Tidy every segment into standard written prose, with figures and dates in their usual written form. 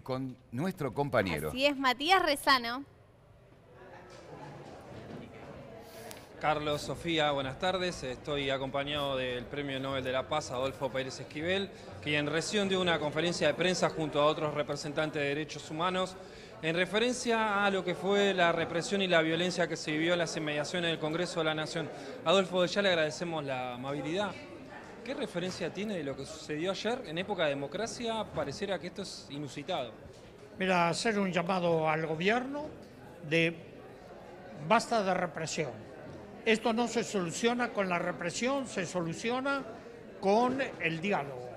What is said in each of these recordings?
con nuestro compañero. Así es, Matías Rezano. Carlos, Sofía, buenas tardes. Estoy acompañado del Premio Nobel de la Paz, Adolfo Pérez Esquivel, quien recién dio una conferencia de prensa junto a otros representantes de derechos humanos en referencia a lo que fue la represión y la violencia que se vivió en las inmediaciones del Congreso de la Nación. Adolfo, ya le agradecemos la amabilidad. ¿Qué referencia tiene de lo que sucedió ayer? En época de democracia pareciera que esto es inusitado. Mira, hacer un llamado al gobierno de basta de represión. Esto no se soluciona con la represión, se soluciona con el diálogo,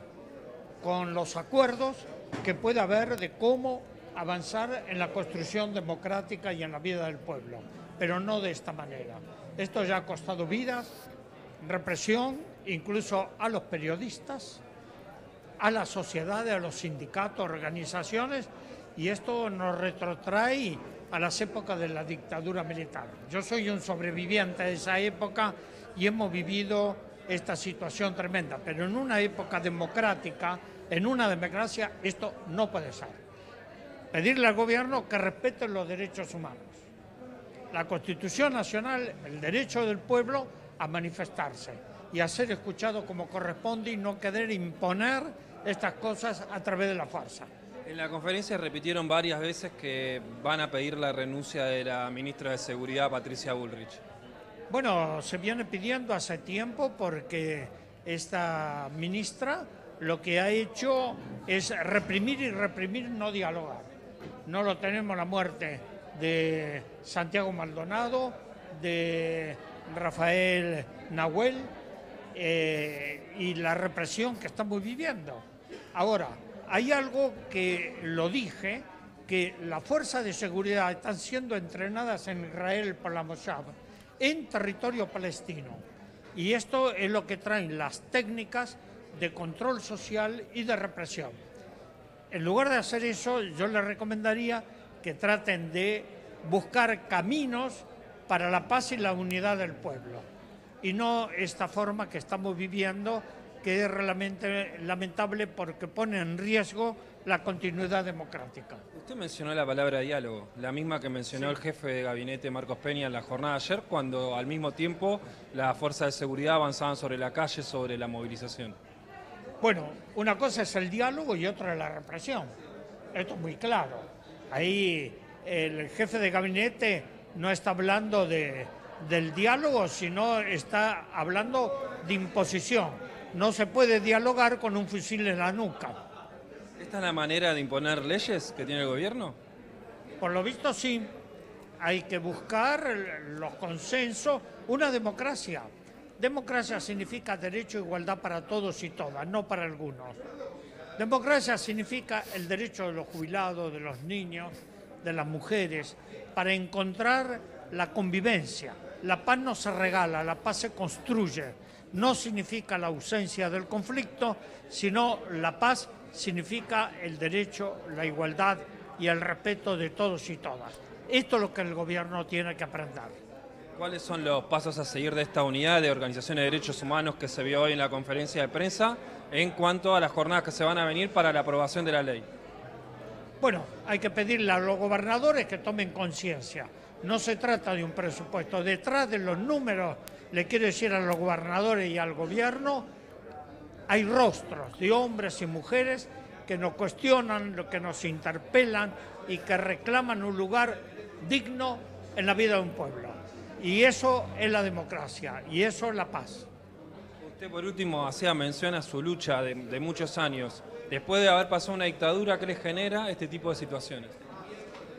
con los acuerdos que puede haber de cómo avanzar en la construcción democrática y en la vida del pueblo, pero no de esta manera. Esto ya ha costado vidas, represión incluso a los periodistas, a la sociedad, a los sindicatos, organizaciones, y esto nos retrotrae a las épocas de la dictadura militar. Yo soy un sobreviviente de esa época y hemos vivido esta situación tremenda, pero en una época democrática, en una democracia, esto no puede ser. Pedirle al gobierno que respete los derechos humanos, la Constitución Nacional, el derecho del pueblo a manifestarse y a ser escuchado como corresponde y no querer imponer estas cosas a través de la fuerza. En la conferencia repitieron varias veces que van a pedir la renuncia de la ministra de Seguridad, Patricia Bullrich. Bueno, se viene pidiendo hace tiempo porque esta ministra lo que ha hecho es reprimir y reprimir, no dialogar. No lo tenemos la muerte de Santiago Maldonado, de Rafael Nahuel y la represión que estamos viviendo. Ahora, hay algo que lo dije, que las fuerzas de seguridad están siendo entrenadas en Israel por la Mossad, en territorio palestino. Y esto es lo que traen las técnicas de control social y de represión. En lugar de hacer eso, yo les recomendaría que traten de buscar caminos para la paz y la unidad del pueblo. Y no esta forma que estamos viviendo, que es realmente lamentable porque pone en riesgo la continuidad democrática. Usted mencionó la palabra diálogo, la misma que mencionó el jefe de gabinete Marcos Peña en la jornada de ayer, cuando al mismo tiempo las fuerzas de seguridad avanzaban sobre la calle, sobre la movilización. Bueno, una cosa es el diálogo y otra es la represión. Esto es muy claro. Ahí el jefe de gabinete no está hablando del diálogo, sino está hablando de imposición. No se puede dialogar con un fusil en la nuca. ¿Esta es la manera de imponer leyes que tiene el gobierno? Por lo visto sí. Hay que buscar los consensos, una democracia. Democracia significa derecho e igualdad para todos y todas, no para algunos. Democracia significa el derecho de los jubilados, de los niños, de las mujeres, para encontrar la convivencia. La paz no se regala, la paz se construye. No significa la ausencia del conflicto, sino la paz significa el derecho, la igualdad y el respeto de todos y todas. Esto es lo que el gobierno tiene que aprender. ¿Cuáles son los pasos a seguir de esta unidad de organizaciones de derechos humanos que se vio hoy en la conferencia de prensa en cuanto a las jornadas que se van a venir para la aprobación de la ley? Bueno, hay que pedirle a los gobernadores que tomen conciencia. No se trata de un presupuesto. Detrás de los números, le quiero decir a los gobernadores y al gobierno, hay rostros de hombres y mujeres que nos cuestionan, que nos interpelan y que reclaman un lugar digno en la vida de un pueblo. Y eso es la democracia, y eso es la paz. Usted por último hacía mención a su lucha de muchos años. Después de haber pasado una dictadura, ¿qué les genera este tipo de situaciones?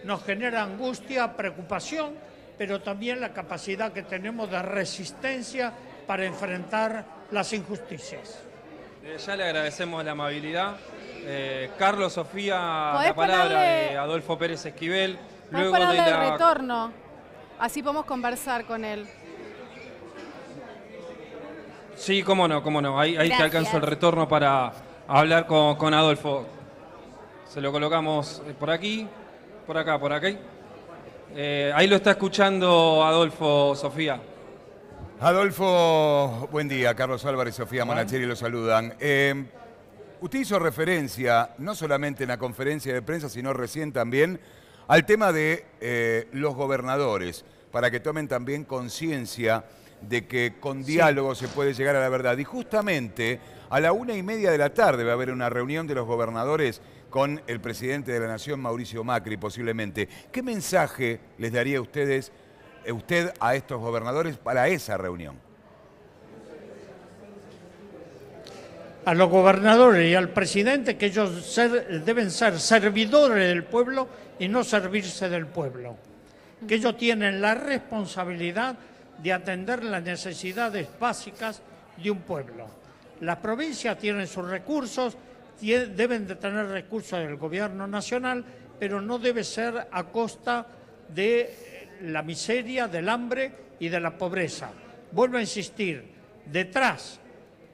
Nos genera angustia, preocupación, pero también la capacidad que tenemos de resistencia para enfrentar las injusticias. Ya le agradecemos la amabilidad. Carlos, Sofía, ¿Podés la palabra ponerle- de Adolfo Pérez Esquivel. Vamos a hablar del retorno, así podemos conversar con él. Sí, cómo no. Ahí te Gracias. alcanzo el retorno para hablar con Adolfo. Se lo colocamos por aquí, por acá, por aquí. Ahí lo está escuchando Adolfo, Sofía. Adolfo, buen día. Carlos Álvarez, Sofía Monacheri lo saludan. Usted hizo referencia, no solamente en la conferencia de prensa, sino recién también, al tema de los gobernadores, para que tomen también conciencia de que con diálogo se puede llegar a la verdad. Y justamente a la 1:30 de la tarde va a haber una reunión de los gobernadores con el presidente de la Nación, Mauricio Macri, posiblemente. ¿Qué mensaje les daría usted a estos gobernadores para esa reunión? A los gobernadores y al presidente que ellos deben ser servidores del pueblo y no servirse del pueblo. Que ellos tienen la responsabilidad de atender las necesidades básicas de un pueblo. Las provincias tienen sus recursos, deben de tener recursos del gobierno nacional, pero no debe ser a costa de la miseria, del hambre y de la pobreza. Vuelvo a insistir, detrás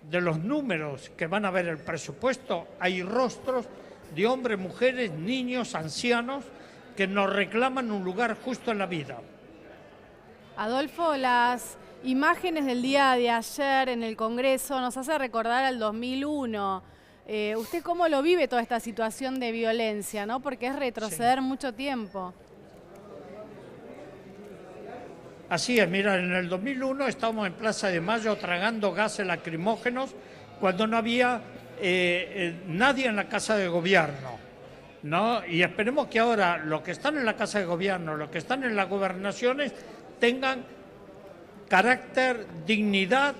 de los números que van a ver el presupuesto hay rostros de hombres, mujeres, niños, ancianos que nos reclaman un lugar justo en la vida. Adolfo, las imágenes del día de ayer en el Congreso nos hace recordar al 2001. ¿Usted cómo lo vive toda esta situación de violencia, ¿no? Porque es retroceder mucho tiempo. Así es, mira, en el 2001 estábamos en Plaza de Mayo tragando gases lacrimógenos cuando no había nadie en la Casa de Gobierno, ¿no? Y esperemos que ahora los que están en la Casa de Gobierno, los que están en las gobernaciones, tengan carácter, dignidad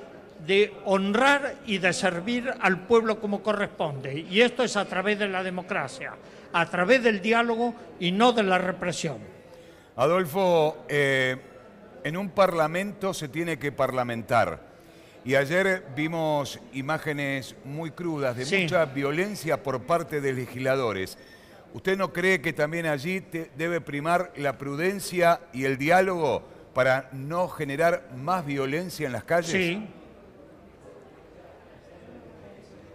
de honrar y de servir al pueblo como corresponde. Y esto es a través de la democracia, a través del diálogo y no de la represión. Adolfo, en un parlamento se tiene que parlamentar. Y ayer vimos imágenes muy crudas de mucha violencia por parte de legisladores. ¿Usted no cree que también allí debe primar la prudencia y el diálogo para no generar más violencia en las calles? Sí.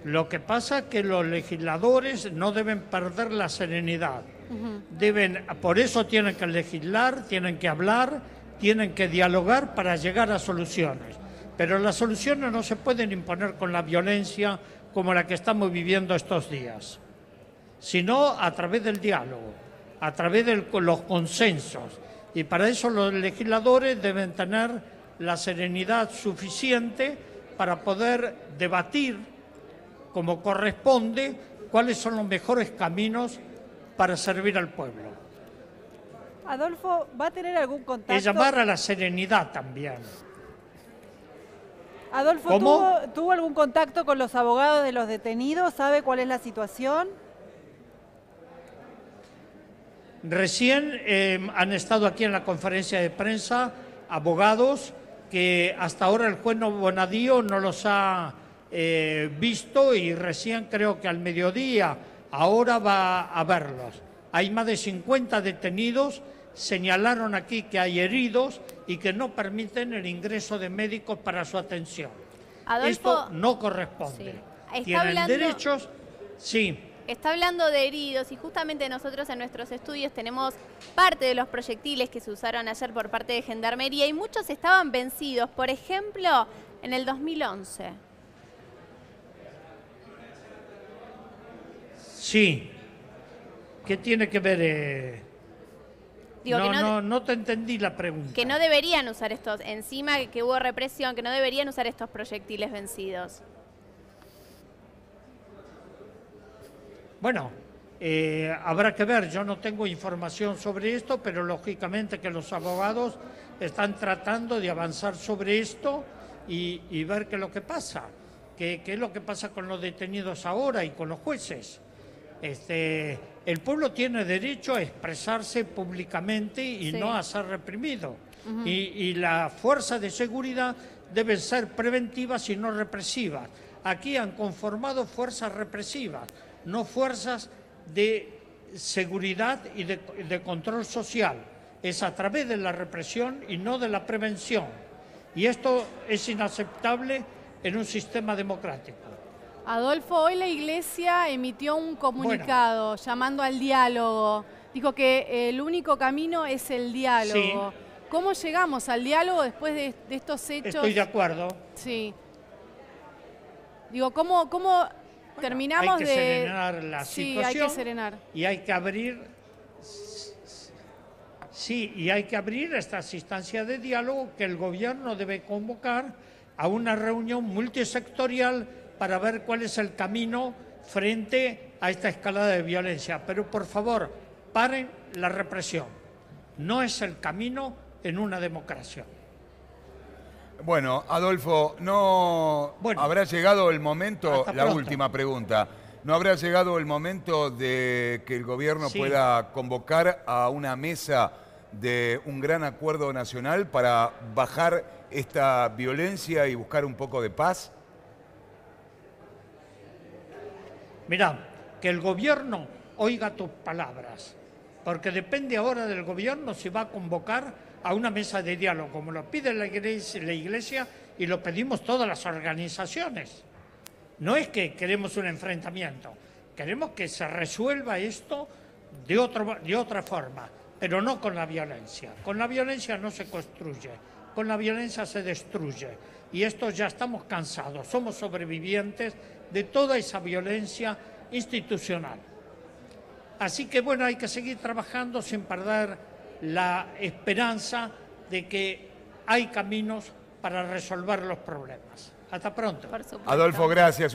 Lo que pasa es que los legisladores no deben perder la serenidad. Por eso tienen que legislar, tienen que hablar, tienen que dialogar para llegar a soluciones. Pero las soluciones no se pueden imponer con la violencia como la que estamos viviendo estos días, sino a través del diálogo, a través de los consensos. Y para eso los legisladores deben tener la serenidad suficiente para poder debatir como corresponde cuáles son los mejores caminos para servir al pueblo. Adolfo, ¿va a tener algún contacto? Es llamar a la serenidad también. Adolfo, ¿tuvo algún contacto con los abogados de los detenidos? ¿Sabe cuál es la situación? Recién han estado aquí en la conferencia de prensa abogados que hasta ahora el juez Bonadío no los ha visto y recién creo que al mediodía ahora va a verlos. Hay más de 50 detenidos, señalaron aquí que hay heridos y que no permiten el ingreso de médicos para su atención. Adolfo, esto no corresponde. Sí. Tienen derechos, sí. Está hablando de heridos y justamente nosotros en nuestros estudios tenemos parte de los proyectiles que se usaron ayer por parte de Gendarmería y muchos estaban vencidos, por ejemplo, en el 2011. Sí. ¿Qué tiene que ver? Digo, no te entendí la pregunta. Que no deberían usar estos, encima que hubo represión, que no deberían usar estos proyectiles vencidos. Bueno, habrá que ver, yo no tengo información sobre esto, pero lógicamente que los abogados están tratando de avanzar sobre esto y ver qué es lo que pasa, qué es lo que pasa con los detenidos ahora y con los jueces. El pueblo tiene derecho a expresarse públicamente y no a ser reprimido. Y las fuerzas de seguridad deben ser preventivas y no represivas. Aquí han conformado fuerzas represivas, no fuerzas de seguridad y de control social. Es a través de la represión y no de la prevención. Y esto es inaceptable en un sistema democrático. Adolfo, hoy la Iglesia emitió un comunicado llamando al diálogo. Dijo que el único camino es el diálogo. Sí. ¿Cómo llegamos al diálogo después de estos hechos? Estoy de acuerdo. Sí. Digo, ¿cómo terminamos hay que serenar la Sí, situación. hay que serenar. Y hay que abrir, y hay que abrir estas instancias de diálogo que el gobierno debe convocar a una reunión multisectorial para ver cuál es el camino frente a esta escalada de violencia. Pero por favor, paren la represión. No es el camino en una democracia. Bueno, Adolfo, ¿no habrá llegado el momento, Hasta la pronto. última pregunta, ¿no habrá llegado el momento de que el gobierno pueda convocar a una mesa de un gran acuerdo nacional para bajar esta violencia y buscar un poco de paz? Mirá, que el gobierno oiga tus palabras, porque depende ahora del gobierno si va a convocar a una mesa de diálogo, como lo pide la iglesia y lo pedimos todas las organizaciones. No es que queremos un enfrentamiento, queremos que se resuelva esto de otra forma, pero no con la violencia. Con la violencia no se construye, con la violencia se destruye. Y esto ya estamos cansados, somos sobrevivientes de toda esa violencia institucional. Así que bueno, hay que seguir trabajando sin perder la esperanza de que hay caminos para resolver los problemas. Hasta pronto. Por supuesto. Adolfo, gracias.